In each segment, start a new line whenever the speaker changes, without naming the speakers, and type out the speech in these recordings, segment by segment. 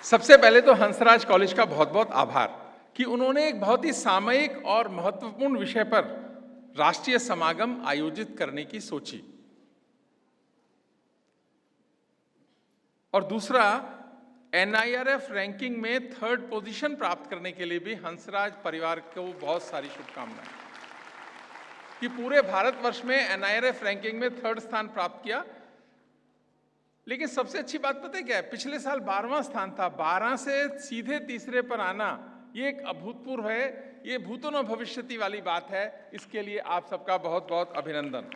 सबसे पहले तो हंसराज कॉलेज का बहुत बहुत आभार कि उन्होंने एक बहुत ही सामयिक और महत्वपूर्ण विषय पर राष्ट्रीय समागम आयोजित करने की सोची। और दूसरा, NIRF रैंकिंग में 3rd पोजीशन प्राप्त करने के लिए भी हंसराज परिवार को बहुत सारी शुभकामनाएं कि पूरे भारतवर्ष में NIRF रैंकिंग में 3rd स्थान प्राप्त किया। लेकिन सबसे अच्छी बात पता है क्या है? पिछले साल 12वां स्थान था। 12 से सीधे तीसरे पर आना ये एक अभूतपूर्व है, ये भूतो न भविष्यति वाली बात है। इसके लिए आप सबका बहुत बहुत अभिनंदन।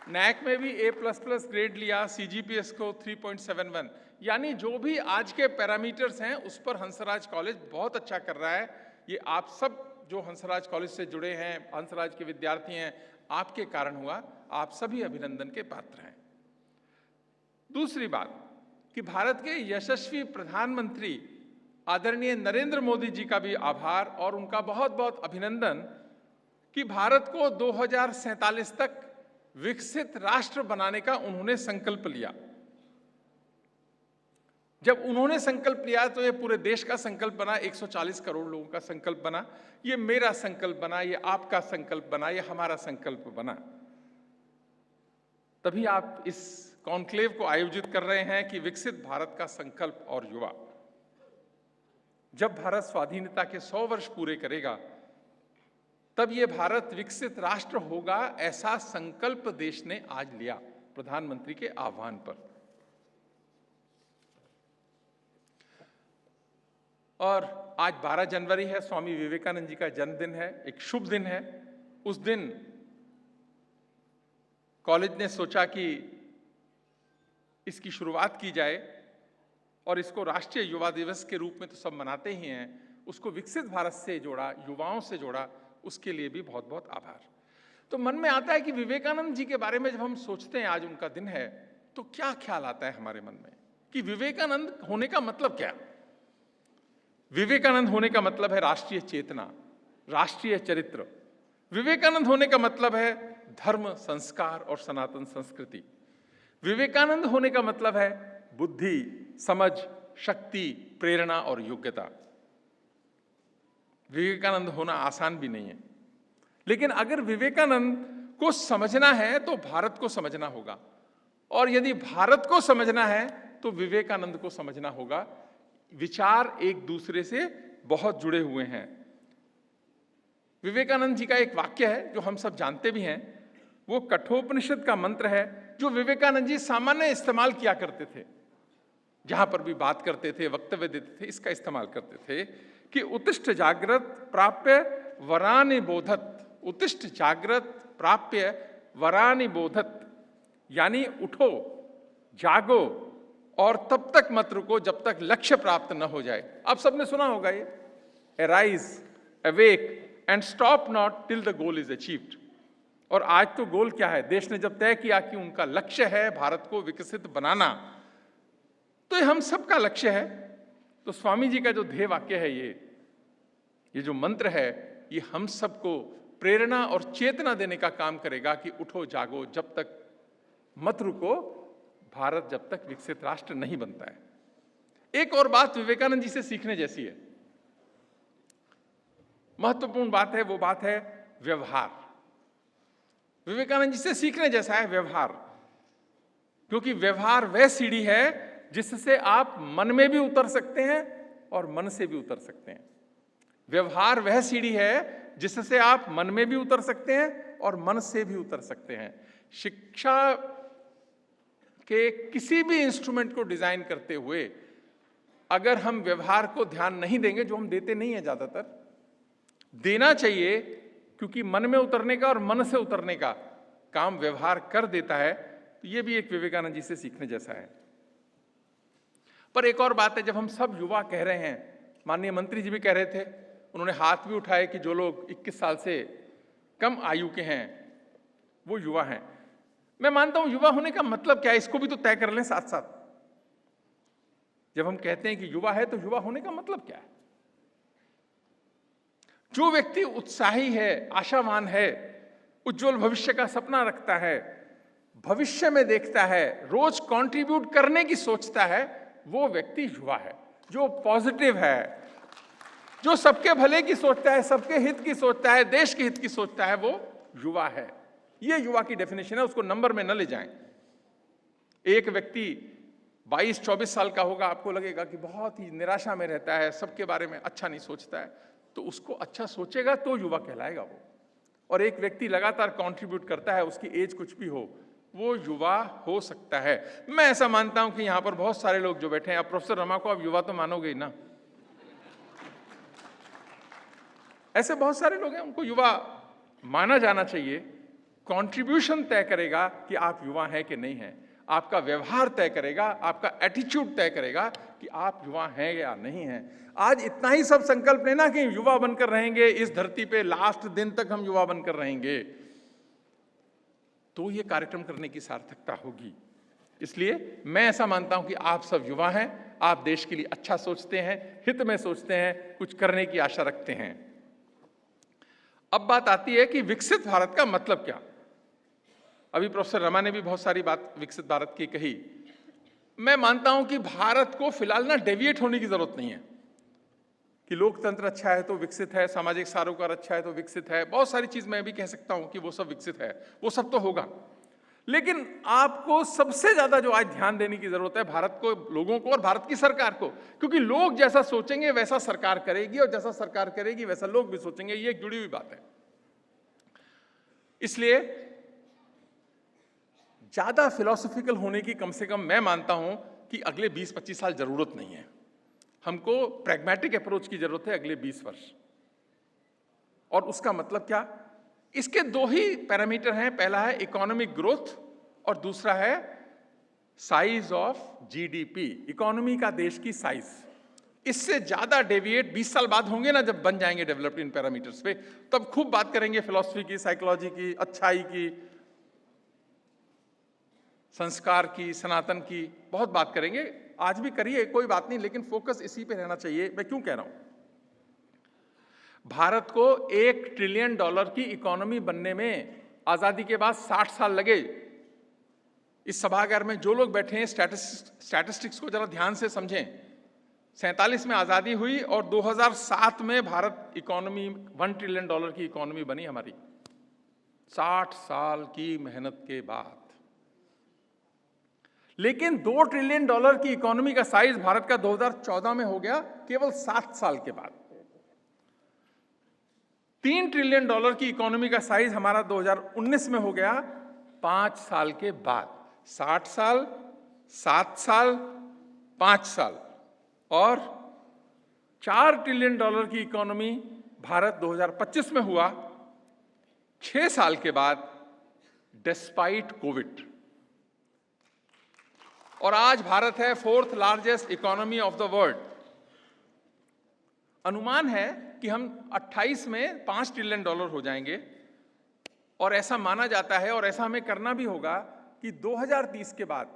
NAAC में भी A++ ग्रेड लिया, CGPS को 3.71, यानी जो भी आज के पैरामीटर्स हैं उस पर हंसराज कॉलेज बहुत अच्छा कर रहा है। ये आप सब जो हंसराज कॉलेज से जुड़े हैं, हंसराज के विद्यार्थी हैं, आपके कारण हुआ। आप सभी अभिनंदन के पात्र हैं। दूसरी बात कि भारत के यशस्वी प्रधानमंत्री आदरणीय नरेंद्र मोदी जी का भी आभार और उनका बहुत बहुत अभिनंदन कि भारत को 2047 तक विकसित राष्ट्र बनाने का उन्होंने संकल्प लिया। जब उन्होंने संकल्प लिया तो ये पूरे देश का संकल्प बना, 140 करोड़ लोगों का संकल्प बना, ये मेरा संकल्प बना, ये आपका संकल्प बना, ये हमारा संकल्प बना। तभी आप इस कॉन्क्लेव को आयोजित कर रहे हैं कि विकसित भारत का संकल्प और युवा। जब भारत स्वाधीनता के 100 वर्ष पूरे करेगा तब ये भारत विकसित राष्ट्र होगा, ऐसा संकल्प देश ने आज लिया प्रधानमंत्री के आह्वान पर। और आज 12 जनवरी है, स्वामी विवेकानंद जी का जन्मदिन है, एक शुभ दिन है। उस दिन कॉलेज ने सोचा कि इसकी शुरुआत की जाए और इसको राष्ट्रीय युवा दिवस के रूप में तो सब मनाते ही हैं, उसको विकसित भारत से जोड़ा, युवाओं से जोड़ा, उसके लिए भी बहुत बहुत आभार। तो मन में आता है कि विवेकानंद जी के बारे में जब हम सोचते हैं, आज उनका दिन है, तो क्या ख्याल आता है हमारे मन में कि विवेकानंद होने का मतलब क्या? विवेकानंद होने का मतलब है राष्ट्रीय चेतना, राष्ट्रीय चरित्र। विवेकानंद होने का मतलब है धर्म, संस्कार और सनातन संस्कृति। विवेकानंद होने का मतलब है बुद्धि, समझ, शक्ति, प्रेरणा और योग्यता। विवेकानंद होना आसान भी नहीं है, लेकिन अगर विवेकानंद को समझना है तो भारत को समझना होगा, और यदि भारत को समझना है तो विवेकानंद को समझना होगा। विचार एक दूसरे से बहुत जुड़े हुए हैं। विवेकानंद जी का एक वाक्य है जो हम सब जानते भी हैं, वो कठोपनिषद का मंत्र है जो विवेकानंद जी सामान्य इस्तेमाल किया करते थे। जहां पर भी बात करते थे, वक्तव्य देते थे, इसका इस्तेमाल करते थे कि उत्तिष्ठ जागृत प्राप्य वरानि बोधत। उत्तिष्ठ जागृत प्राप्य वरानि बोधत, यानी उठो, जागो और तब तक मत रुको जब तक लक्ष्य प्राप्त न हो जाए। आप सबने सुना होगा ये, arise, awake and stop not till the goal is achieved. और आज तो गोल क्या है? देश ने जब तय किया कि उनका लक्ष्य है भारत को विकसित बनाना, तो ये हम सबका लक्ष्य है। तो स्वामी जी का जो ध्येय वाक्य है, ये जो मंत्र है, ये हम सबको प्रेरणा और चेतना देने का काम करेगा कि उठो, जागो, जब तक मत रुको, भारत जब तक विकसित राष्ट्र नहीं बनता है। एक और बात विवेकानंद जी से सीखने जैसी है, महत्वपूर्ण बात है, वो बात है व्यवहार। विवेकानंद जी से सीखने जैसा है व्यवहार, क्योंकि व्यवहार वह सीढ़ी है जिससे आप मन में भी उतर सकते हैं और मन से भी उतर सकते हैं। व्यवहार वह सीढ़ी है जिससे आप मन में भी उतर सकते हैं और मन से भी उतर सकते हैं। शिक्षा के किसी भी इंस्ट्रूमेंट को डिजाइन करते हुए अगर हम व्यवहार को ध्यान नहीं देंगे, जो हम देते नहीं है, ज्यादातर देना चाहिए, क्योंकि मन में उतरने का और मन से उतरने का काम व्यवहार कर देता है। तो ये भी एक विवेकानंद जी से सीखने जैसा है। पर एक और बात है, जब हम सब युवा कह रहे हैं, माननीय मंत्री जी भी कह रहे थे, उन्होंने हाथ भी उठाए कि जो लोग 21 साल से कम आयु के हैं वो युवा हैं। मैं मानता हूं युवा होने का मतलब क्या है, इसको भी तो तय कर लें साथ साथ। जब हम कहते हैं कि युवा है, तो युवा होने का मतलब क्या है? जो व्यक्ति उत्साही है, आशावान है, उज्जवल भविष्य का सपना रखता है, भविष्य में देखता है, रोज कंट्रीब्यूट करने की सोचता है, वो व्यक्ति युवा है। जो पॉजिटिव है, जो सबके भले की सोचता है, सबके हित की सोचता है, देश के हित की सोचता है, वो युवा है। ये युवा की डेफिनेशन है, उसको नंबर में न ले जाएं। एक व्यक्ति 22-24 साल का होगा, आपको लगेगा कि बहुत ही निराशा में रहता है, सबके बारे में अच्छा नहीं सोचता है, तो उसको अच्छा सोचेगा तो युवा कहलाएगा वो। और एक व्यक्ति लगातार कंट्रीब्यूट करता है, उसकी एज कुछ भी हो, वो युवा हो सकता है। मैं ऐसा मानता हूं कि यहां पर बहुत सारे लोग जो बैठे हैं, आप प्रोफेसर रमा को आप युवा तो मानोगे ही ना, ऐसे बहुत सारे लोग हैं, उनको युवा माना जाना चाहिए। कंट्रीब्यूशन तय करेगा कि आप युवा हैं कि नहीं हैं, आपका व्यवहार तय करेगा, आपका एटीट्यूड तय करेगा कि आप युवा हैं या नहीं हैं। आज इतना ही सब संकल्प लेना कि युवा बनकर रहेंगे इस धरती पे, लास्ट दिन तक हम युवा बनकर रहेंगे, तो ये कार्यक्रम करने की सार्थकता होगी। इसलिए मैं ऐसा मानता हूं कि आप सब युवा हैं, आप देश के लिए अच्छा सोचते हैं, हित में सोचते हैं, कुछ करने की आशा रखते हैं। अब बात आती है कि विकसित भारत का मतलब क्या। अभी प्रोफेसर रमा ने भी बहुत सारी बात विकसित भारत की कही। मैं मानता हूं कि भारत को फिलहाल ना डेविएट होने की जरूरत नहीं है कि लोकतंत्र अच्छा है तो विकसित है, सामाजिक सरोकार अच्छा है तो विकसित है, बहुत सारी चीज मैं भी कह सकता हूं कि वो सब विकसित है, वो सब तो होगा। लेकिन आपको सबसे ज्यादा जो आज ध्यान देने की जरूरत है भारत को, लोगों को और भारत की सरकार को, क्योंकि लोग जैसा सोचेंगे वैसा सरकार करेगी और जैसा सरकार करेगी वैसा लोग भी सोचेंगे, ये एक जुड़ी हुई बात है। इसलिए ज्यादा फिलोसॉफिकल होने की कम से कम मैं मानता हूं कि अगले 20-25 साल जरूरत नहीं है। हमको प्रैग्मेटिक अप्रोच की जरूरत है अगले 20 वर्ष। और उसका मतलब क्या? इसके दो ही पैरामीटर हैं, पहला है इकोनॉमिक ग्रोथ और दूसरा है साइज ऑफ जीडीपी, इकोनॉमी का देश की साइज। इससे ज्यादा डेविएट 20 साल बाद होंगे ना, जब बन जाएंगे डेवलप्ड इन पैरामीटर्स पे, तब खूब बात करेंगे फिलॉसफी की, साइकोलॉजी की, अच्छाई की, संस्कार की, सनातन की, बहुत बात करेंगे। आज भी करिए, कोई बात नहीं, लेकिन फोकस इसी पे रहना चाहिए। मैं क्यों कह रहा हूं? भारत को $1 ट्रिलियन की इकोनॉमी बनने में आजादी के बाद 60 साल लगे। इस सभागार में जो लोग बैठे हैं, स्टैटिस्टिक्स को जरा ध्यान से समझें। 47 में आजादी हुई और 2007 में भारत इकोनॉमी $1 ट्रिलियन की इकोनॉमी बनी हमारी, 60 साल की मेहनत के बाद। लेकिन $2 ट्रिलियन की इकोनॉमी का साइज भारत का 2014 में हो गया, केवल 7 साल के बाद। $3 ट्रिलियन की इकोनॉमी का साइज हमारा 2019 में हो गया, 5 साल के बाद। 60 साल, 7 साल, 5 साल। और $4 ट्रिलियन की इकोनॉमी भारत 2025 में हुआ, 6 साल के बाद, डिस्पाइट कोविड। और आज भारत है 4th largest economy of the world. अनुमान है कि हम 28 में $5 ट्रिलियन हो जाएंगे। और ऐसा माना जाता है, और ऐसा हमें करना भी होगा, कि 2030 के बाद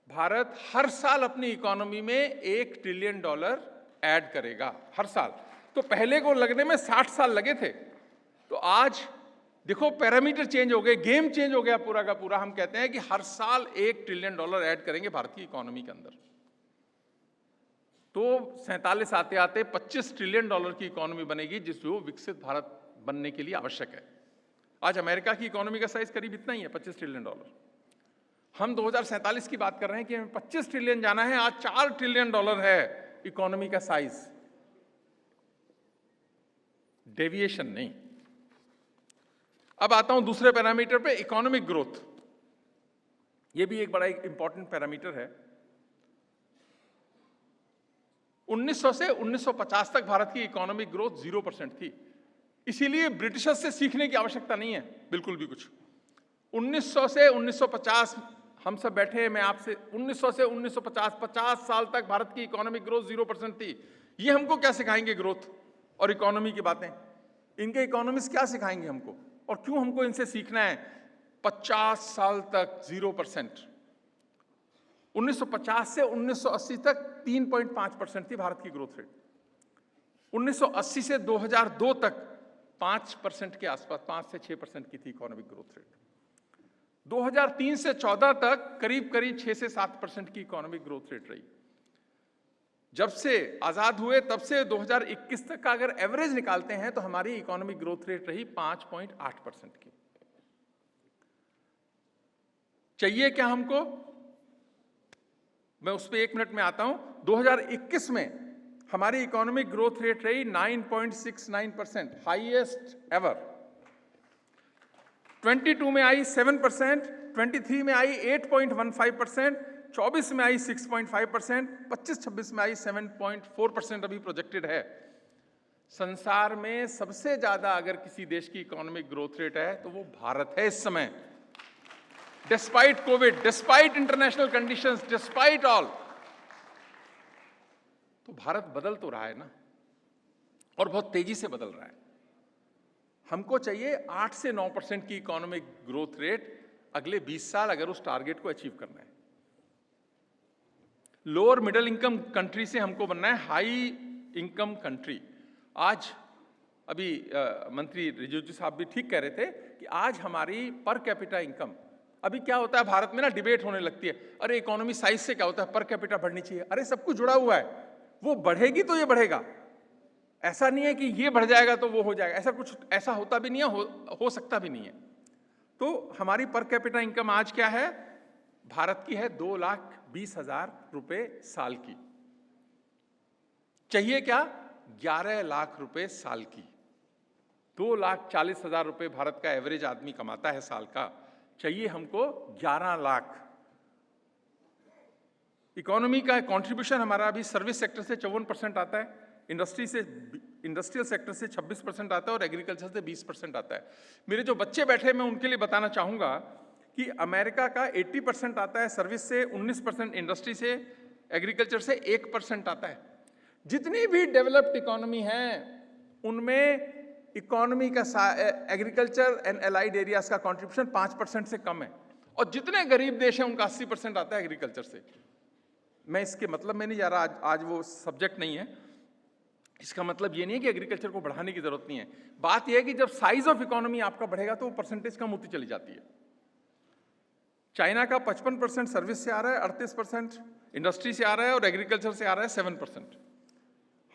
भारत हर साल अपनी इकोनॉमी में $1 ट्रिलियन ऐड करेगा, हर साल। तो पहले को लगने में 60 साल लगे थे। तो आज देखो, पैरामीटर चेंज हो गए, गेम चेंज हो गया पूरा का पूरा। हम कहते हैं कि हर साल $1 ट्रिलियन ऐड करेंगे भारत की इकोनॉमी के अंदर। तो 47 आते आते $25 ट्रिलियन की इकोनॉमी बनेगी, जिसको विकसित भारत बनने के लिए आवश्यक है। आज अमेरिका की इकोनॉमी का साइज करीब इतना ही है, $25 ट्रिलियन। हम 2047 की बात कर रहे हैं कि हमें 25 ट्रिलियन जाना है। आज $4 ट्रिलियन है इकोनॉमी का साइज। डेविएशन नहीं। अब आता हूं दूसरे पैरामीटर पे, इकोनॉमिक ग्रोथ। यह भी एक बड़ा इंपॉर्टेंट पैरामीटर है। 1900 से 1950 तक भारत की इकोनॉमिक ग्रोथ 0% थी। इसीलिए ब्रिटिशर्स से सीखने की आवश्यकता नहीं है बिल्कुल भी कुछ। 1900 से 1950 हम सब बैठे हैं, मैं आपसे 1900 से 1950 50 साल तक भारत की इकोनॉमिक ग्रोथ 0% थी। ये हमको क्या सिखाएंगे ग्रोथ और इकोनॉमी की बातें? इनके इकोनॉमिस्ट क्या सिखाएंगे हमको, और क्यों हमको इनसे सीखना है? 50 साल तक 0%। 1950 से 1980 तक 3.5% थी भारत की ग्रोथ रेट। 1980 से 2002 तक 5% के आसपास, 5 से 6% की थी इकोनॉमिक ग्रोथ रेट। 2003 से 14 तक करीब करीब 6 से 7% की इकोनॉमिक ग्रोथ रेट रही। जब से आजाद हुए तब से 2021 तक का अगर एवरेज निकालते हैं तो हमारी इकोनॉमिक ग्रोथ रेट रही 5.8% की। चाहिए क्या हमको, मैं उस पर 1 मिनट में आता हूं। 2021 में हमारी इकोनॉमिक ग्रोथ रेट रही 9.69%, हाईएस्ट एवर। 22 में आई 7%, 23 में आई 8.15%, 24 में आई 6.5%, 25-26 में आई 7.4% अभी प्रोजेक्टेड है। संसार में सबसे ज्यादा अगर किसी देश की इकोनॉमिक ग्रोथ रेट है तो वो भारत है इस समय, despite Covid, despite international conditions, despite all. तो भारत बदल तो रहा है ना, और बहुत तेजी से बदल रहा है। हमको चाहिए 8 से 9% की इकोनॉमिक ग्रोथ रेट अगले 20 साल, अगर उस टारगेट को अचीव करना है। लोअर मिडिल इनकम कंट्री से हमको बनना है हाई इनकम कंट्री। आज अभी मंत्री रिजिजू साहब भी ठीक कह रहे थे कि आज हमारी पर कैपिटा इनकम, अभी क्या होता है भारत में ना, डिबेट होने लगती है, अरे इकोनॉमी साइज से क्या होता है, पर कैपिटा बढ़नी चाहिए। अरे सब कुछ जुड़ा हुआ है, वो बढ़ेगी तो ये बढ़ेगा, ऐसा नहीं है कि ये बढ़ जाएगा तो वो हो जाएगा, ऐसा कुछ ऐसा होता भी नहीं है, हो सकता भी नहीं है। तो हमारी पर कैपिटा इनकम आज क्या है, भारत की है 2,20,000 रुपए साल की। चाहिए क्या, 11 लाख रुपए साल की। 2,40,000 रुपए भारत का एवरेज आदमी कमाता है साल का, चाहिए हमको 11 लाख। इकोनॉमी का कंट्रीब्यूशन हमारा अभी सर्विस सेक्टर से 54% आता है, इंडस्ट्रियल सेक्टर से 26% आता है और एग्रीकल्चर से 20% आता है। मेरे जो बच्चे बैठे, मैं उनके लिए बताना चाहूंगा कि अमेरिका का 80% आता है सर्विस से, 19% इंडस्ट्री से, एग्रीकल्चर से 1% आता है। जितनी भी डेवलप्ड इकोनॉमी है उनमें इकोनॉमी का एग्रीकल्चर एंड एलाइड एरियाज का कंट्रीब्यूशन 5% से कम है, और जितने गरीब देश हैं उनका 80% आता है एग्रीकल्चर से। मैं इसके मतलब में नहीं जा रहा, आज वो सब्जेक्ट नहीं है। इसका मतलब ये नहीं है कि एग्रीकल्चर को बढ़ाने की जरूरत नहीं है। बात यह है कि जब साइज ऑफ इकोनॉमी आपका बढ़ेगा तो वो परसेंटेज कम होती चली जाती है। चाइना का 55% सर्विस से आ रहा है, 38% इंडस्ट्री से आ रहा है और एग्रीकल्चर से आ रहा है 7%।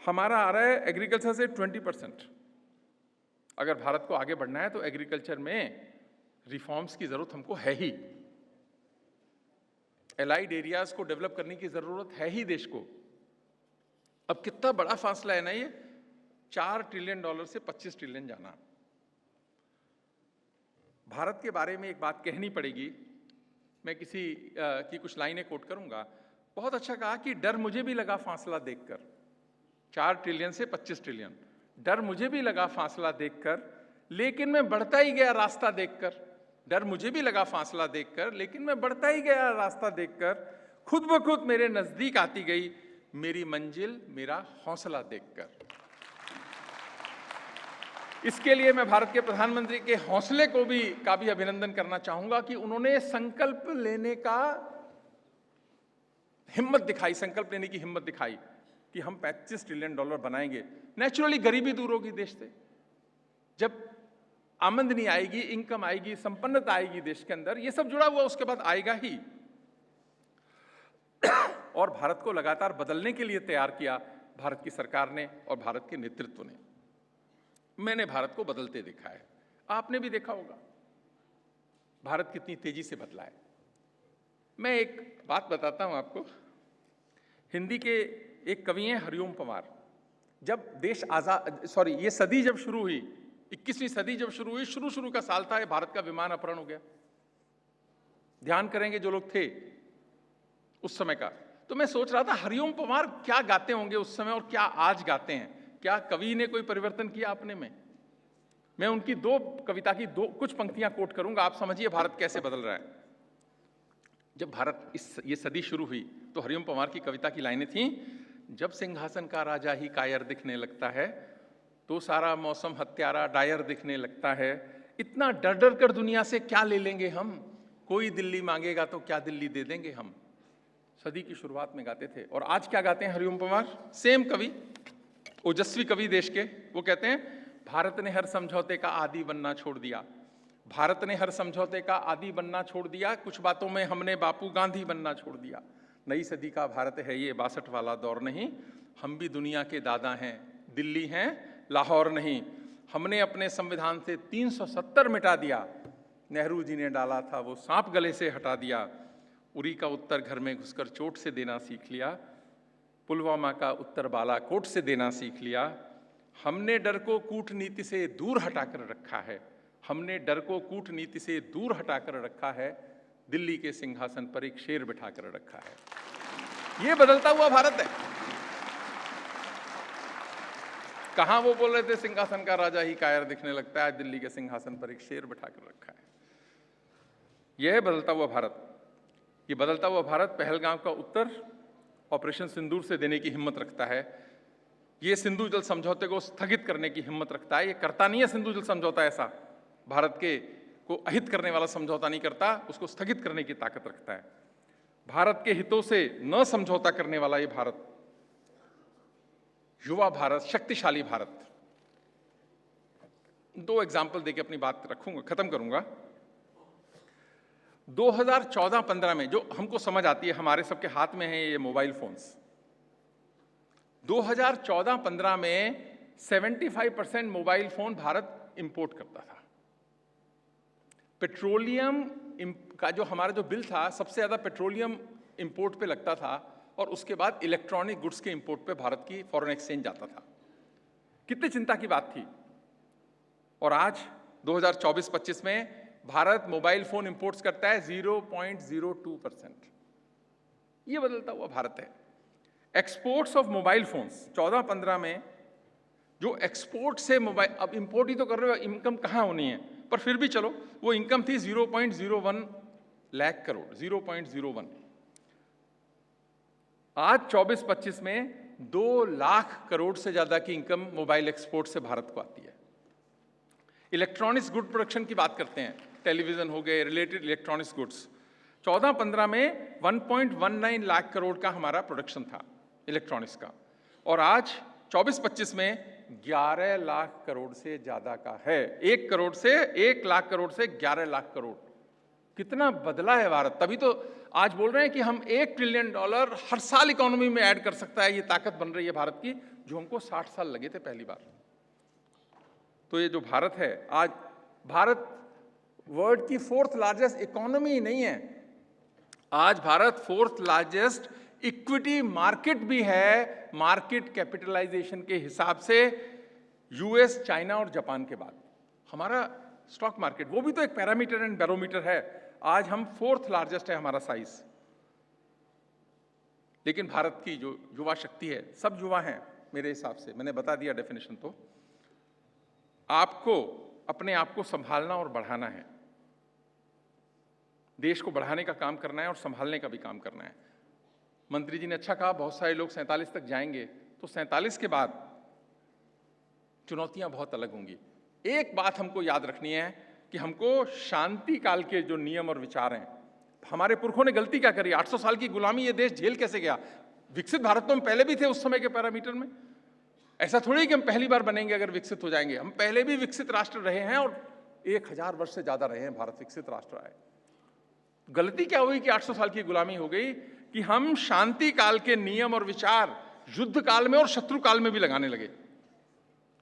हमारा आ रहा है एग्रीकल्चर से 20%। अगर भारत को आगे बढ़ना है तो एग्रीकल्चर में रिफॉर्म्स की जरूरत हमको है ही, एलाइड एरियाज को डेवलप करने की जरूरत है ही देश को। अब कितना बड़ा फासला है ना ये, $4 ट्रिलियन से 25 ट्रिलियन जाना। भारत के बारे में एक बात कहनी पड़ेगी, मैं किसी की कुछ लाइनें कोट करूंगा। बहुत अच्छा कहा कि डर मुझे भी लगा फासला देखकर, 4 ट्रिलियन से 25 ट्रिलियन, डर मुझे भी लगा फासला देखकर, लेकिन मैं बढ़ता ही गया रास्ता देखकर। डर मुझे भी लगा फासला देखकर, लेकिन मैं बढ़ता ही गया रास्ता देखकर। खुद ब खुद मेरे नजदीक आती गई मेरी मंजिल, मेरा हौसला देखकर। इसके लिए मैं भारत के प्रधानमंत्री के हौसले को भी अभिनंदन करना चाहूंगा कि उन्होंने संकल्प लेने का हिम्मत दिखाई, संकल्प लेने की हिम्मत दिखाई कि हम $25 ट्रिलियन बनाएंगे। नेचुरली गरीबी दूर होगी देश से। जब आमदनी आएगी, इनकम आएगी, संपन्नता आएगी देश के अंदर, ये सब जुड़ा हुआ उसके बाद आएगा ही। और भारत को लगातार बदलने के लिए तैयार किया भारत की सरकार ने और भारत के नेतृत्व ने। मैंने भारत को बदलते देखा है, आपने भी देखा होगा भारत कितनी तेजी से बदला है। मैं एक बात बताता हूं आपको। हिंदी के एक कवि हैं हरिओम पंवार। जब देश ये सदी जब शुरू हुई, 21वीं सदी जब शुरू हुई, शुरू का साल था, ये भारत का विमान अपहरण हो गया। ध्यान करेंगे जो लोग थे उस समय का। तो मैं सोच रहा था हरिओम पंवार क्या गाते होंगे उस समय और क्या आज गाते हैं। क्या कवि ने कोई परिवर्तन किया अपने में? मैं उनकी कविता की कुछ पंक्तियां कोट करूंगा, आप समझिए भारत कैसे बदल रहा है। जब भारत ये सदी शुरू हुई तो हरिओम पंवार की कविता की लाइनें थीं, जब सिंहासन का राजा ही कायर दिखने लगता है तो सारा मौसम हत्यारा डायर दिखने लगता है। इतना डर डर कर दुनिया से क्या ले लेंगे हम, कोई दिल्ली मांगेगा तो क्या दिल्ली दे देंगे हम। सदी की शुरुआत में गाते थे। और आज क्या गाते हैं हरिओम पंवार? सेम कवि, ओजस्वी कवि देश के, वो कहते हैं भारत ने हर समझौते का आदी बनना छोड़ दिया, भारत ने हर समझौते का आदी बनना छोड़ दिया, कुछ बातों में हमने बापू गांधी बनना छोड़ दिया। नई सदी का भारत है ये 62 वाला दौर नहीं, हम भी दुनिया के दादा हैं, दिल्ली हैं लाहौर नहीं। हमने अपने संविधान से 370 मिटा दिया, नेहरू जी ने डाला था वो सांप गले से हटा दिया। उरी का उत्तर घर में घुसकर चोट से देना सीख लिया, पुलवामा का उत्तर बालाकोट से देना सीख लिया। हमने डर को कूटनीति से दूर हटाकर रखा है, हमने डर को कूटनीति से दूर हटाकर रखा है, दिल्ली के सिंहासन पर एक शेर बिठाकर रखा है। ये बदलता हुआ भारत है। कहां वो बोल रहे थे सिंहासन का राजा ही कायर दिखने लगता है, आज दिल्ली के सिंहासन पर एक शेर बिठाकर रखा है। यह है बदलता हुआ भारत। ये बदलता हुआ भारत पहलगाम का उत्तर ऑपरेशन सिंदूर से देने की हिम्मत रखता है। ये सिंधु जल समझौते को स्थगित करने की हिम्मत रखता है। ये करता नहीं है सिंधु जल समझौता, ऐसा भारत के को अहित करने वाला समझौता नहीं करता, उसको स्थगित करने की ताकत रखता है। भारत के हितों से न समझौता करने वाला ये भारत, युवा भारत, शक्तिशाली भारत। 2 एग्जाम्पल देके अपनी बात रखूंगा, खत्म करूंगा। 2014-15 में जो हमको समझ आती है, हमारे सबके हाथ में है ये मोबाइल फोन्स। 2014-15 में 75% मोबाइल फोन भारत इंपोर्ट करता था। पेट्रोलियम का जो हमारा जो बिल था, सबसे ज्यादा पेट्रोलियम इंपोर्ट पे लगता था, और उसके बाद इलेक्ट्रॉनिक गुड्स के इंपोर्ट पे भारत की फॉरेन एक्सचेंज जाता था। कितनी चिंता की बात थी। और आज 2024-25 में भारत मोबाइल फोन इंपोर्ट्स करता है 0.02%। ये बदलता हुआ भारत है। एक्सपोर्ट्स ऑफ मोबाइल फोन्स 14-15 में जो एक्सपोर्ट से मोबाइल, अब इंपोर्ट ही तो कर रहे हो, इनकम कहाँ होनी है, पर फिर भी चलो, वो इनकम थी 0.01 लाख करोड़, 0.01। आज 24-25 में 2 लाख करोड़ से ज्यादा की इनकम मोबाइल एक्सपोर्ट से भारत को आती है। इलेक्ट्रॉनिक्स गुड प्रोडक्शन की बात करते हैं, टेलीविजन हो गए, रिलेटेड इलेक्ट्रॉनिक्स गुड्स। 14-15 में 1.19 लाख करोड़ का हमारा प्रोडक्शन था इलेक्ट्रॉनिक्स का, और आज 24-25 में 11 लाख करोड़ से ज्यादा का है। 1 करोड़ से 1 लाख करोड़ से 11 लाख करोड़। कितना बदला है भारत। तभी तो आज बोल रहे हैं कि हम $1 ट्रिलियन हर साल इकोनॉमी में ऐड कर सकता है। ये ताकत बन रही है भारत की, जो हमको 60 साल लगे थे पहली बार। तो ये जो भारत है आज, भारत वर्ल्ड की 4th लार्जेस्ट इकोनॉमी नहीं है, आज Bharat 4th largest equity market भी है, मार्केट कैपिटलाइजेशन के हिसाब से यूएस, चाइना और जापान के बाद। हमारा स्टॉक मार्केट, वो भी तो एक पैरामीटर एंड बैरोमीटर है। आज हम 4th लार्जेस्ट है हमारा साइज। लेकिन भारत की जो युवा शक्ति है, सब युवा हैं मेरे हिसाब से, मैंने बता दिया डेफिनेशन। तो आपको अपने आप को संभालना और बढ़ाना है, देश को बढ़ाने का काम करना है और संभालने का भी काम करना है। मंत्री जी ने अच्छा कहा, बहुत सारे लोग 47 तक जाएंगे, तो 47 के बाद चुनौतियां बहुत अलग होंगी। एक बात हमको याद रखनी है कि हमको शांति काल के जो नियम और विचार हैं, हमारे पुरखों ने गलती क्या करी, 800 साल की गुलामी ये देश झेल कैसे गया। विकसित भारत तो हम पहले भी थे उस समय के पैरामीटर में। ऐसा थोड़ी कि हम पहली बार बनेंगे अगर विकसित हो जाएंगे, हम पहले भी विकसित राष्ट्र रहे हैं और 1000 वर्ष से ज्यादा रहे हैं भारत विकसित राष्ट्र आए। गलती क्या हुई कि 800 साल की गुलामी हो गई कि हम शांति काल के नियम और विचार युद्ध काल में और शत्रु काल में भी लगाने लगे।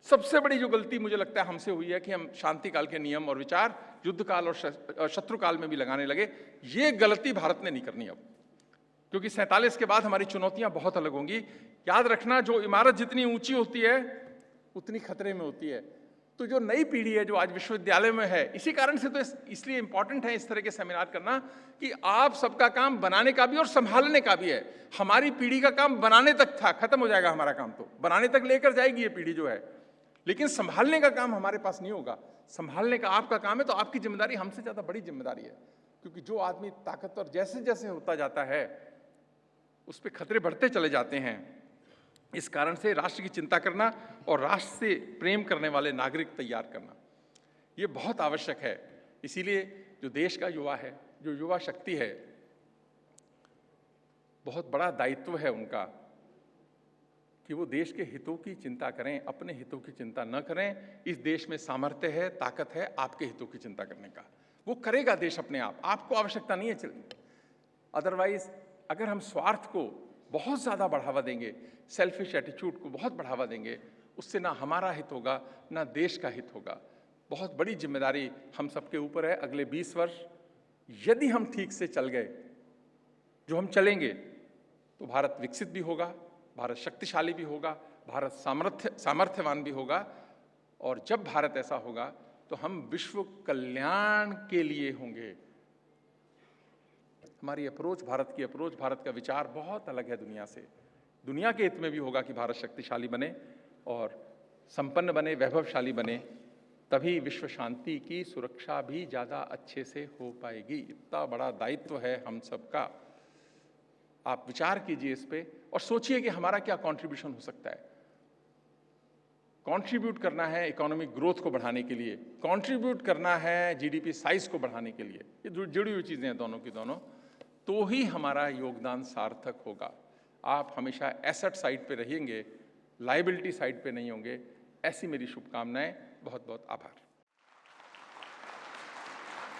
सबसे बड़ी जो गलती मुझे लगता है हमसे हुई है कि हम शांति काल के नियम और विचार युद्ध काल और शत्रु काल में भी लगाने लगे। ये गलती भारत ने नहीं करनी अब, क्योंकि 47 के बाद हमारी चुनौतियां बहुत अलग होंगी। याद रखना, जो इमारत जितनी ऊंची होती है उतनी खतरे में होती है। तो जो नई पीढ़ी है जो आज विश्वविद्यालय में है, इसी कारण से तो इसलिए इंपॉर्टेंट है इस तरह के सेमिनार करना कि आप सबका काम बनाने का भी और संभालने का भी है। हमारी पीढ़ी का काम बनाने तक था, खत्म हो जाएगा हमारा काम, तो बनाने तक लेकर जाएगी ये पीढ़ी जो है, लेकिन संभालने का काम हमारे पास नहीं होगा। संभालने का आपका काम है, तो आपकी जिम्मेदारी हमसे ज्यादा बड़ी जिम्मेदारी है, क्योंकि जो आदमी ताकतवर जैसे जैसे होता जाता है उस पर खतरे बढ़ते चले जाते हैं। इस कारण से राष्ट्र की चिंता करना और राष्ट्र से प्रेम करने वाले नागरिक तैयार करना ये बहुत आवश्यक है। इसीलिए जो देश का युवा है, जो युवा शक्ति है, बहुत बड़ा दायित्व है उनका कि वो देश के हितों की चिंता करें, अपने हितों की चिंता न करें। इस देश में सामर्थ्य है, ताकत है आपके हितों की चिंता करने का। वो करेगा देश अपने आप, आपको आवश्यकता नहीं है चलनी। अदरवाइज अगर हम स्वार्थ को बहुत ज़्यादा बढ़ावा देंगे, सेल्फिश एटीट्यूड को बहुत बढ़ावा देंगे, उससे ना हमारा हित होगा, ना देश का हित होगा। बहुत बड़ी जिम्मेदारी हम सबके ऊपर है। अगले 20 वर्ष यदि हम ठीक से चल गए, जो हम चलेंगे, तो भारत विकसित भी होगा, भारत शक्तिशाली भी होगा, भारत सामर्थ्यवान भी होगा। और जब भारत ऐसा होगा तो हम विश्व कल्याण के लिए होंगे। हमारी अप्रोच, भारत की अप्रोच, भारत का विचार बहुत अलग है दुनिया से। दुनिया के हित में भी होगा कि भारत शक्तिशाली बने और संपन्न बने, वैभवशाली बने, तभी विश्व शांति की सुरक्षा भी ज़्यादा अच्छे से हो पाएगी। इतना बड़ा दायित्व है हम सबका। आप विचार कीजिए इस पे और सोचिए कि हमारा क्या कंट्रीब्यूशन हो सकता है। कंट्रीब्यूट करना है इकोनॉमिक ग्रोथ को बढ़ाने के लिए, कंट्रीब्यूट करना है जीडीपी साइज को बढ़ाने के लिए, ये जुड़ी हुई चीज़ें हैं दोनों की दोनों, तो ही हमारा योगदान सार्थक होगा। आप हमेशा एसेट साइड पे रहेंगे, लायबिलिटी साइड पे नहीं होंगे। ऐसी मेरी शुभकामनाएं। बहुत बहुत आभार।